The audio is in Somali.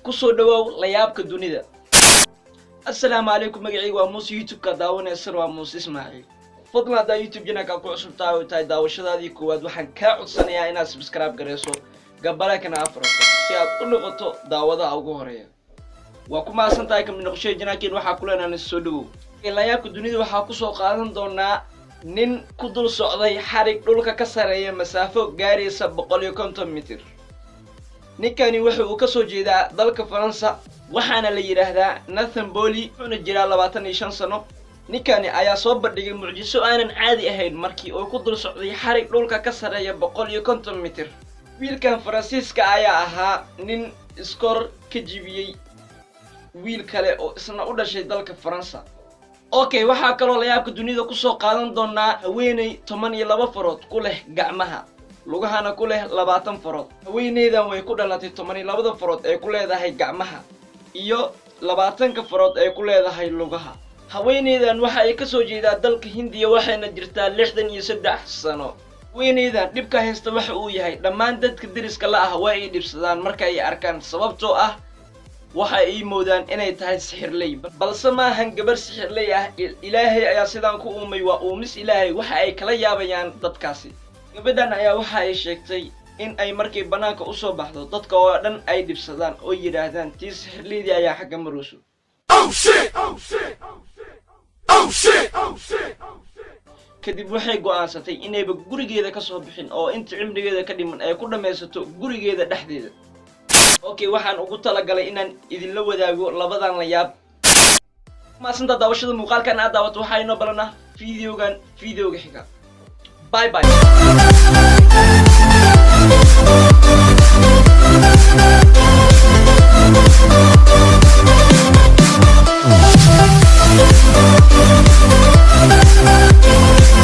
kusoo dhawow layaabka dunida. Assalaamu alaykum magacaygu waa Musa YouTube-ka daawanaysan waa Musa Ismaaciil. fadlan hadaa YouTube channel-ka ku cusub tahay daawashadaadii koowaad waxaan kaa codsanayaa inaad subscribe gareyso gabalakana afrato si aad u noqoto daawadaha ugu horeeya. waa ku maasantahay kamid noqoshada channel-keen waxaa ku leenahay soo dhawow. layaabka dunida waxaa ku soo qaadan doonaa nin ku dul socday xarig dhulka ka sareeya masaafo gaaraysa 150 mitir. ninkani wuxuu ka soo jeedaa dalka Faransa waxaana la yiraahdaa Nathan Boli wuxuuna jiraa 25 sano. ninkani ayaa soo bandhigay mucjiso aanan caadi ahayn markii uu ku dul socday xarig dhulka ka sareeya 150 mitir. wiilkan Faransiiska ayaa ahaa nin iskor ka jibiyay wiil kale oo isna u dhashay dalka Faransa. waxaa kaloo layaabka dunida ku soo qaadan doonaa haweneey 12 farood kuleh gacmaha lugahana kuleh 20 farood. haweeneydan way ku dhalatay 12 farood ee ku leedahay gacmaha iyo 20 farood ee ku leedahay lugaha. haweeneydan waxa ay ka soo jeedaa dalka Hindiya waxayna jirtaa 63 sano. haweeneydan dhibka haysta waxa uu yahay dhammaan dadka deriska la ah way ay dhibsadaan marka ay arkaan sababtoo ah waxa ay moodaan inay tahay sixirley balse ma ahan gabar sixirley ah. ilaahay ayaa sidaan ku uumay waa uumis ilaahay waxa ay kala yaabayaan dadkaasi. gabadhan ayaa waxa ay sheegtay in ay markay banaanka u soo baxdo dadka oo dhan ay dhibsadaan oo yiraahdaan tii sixirleydii ayaa xagga marooso. kadib waxay go'aansatay inayba gurigeeda ka soo bixin oo inta cimrigeeda ka dhiman ay ku dhameysato gurigeeda dhexdeeda. waxaan ugu talagalay inaan idinla wadaago labadan layaab. maasanta daawashada muuqaalkan aad daawato waxaa inoo balanaa videoga xiga. bye bye.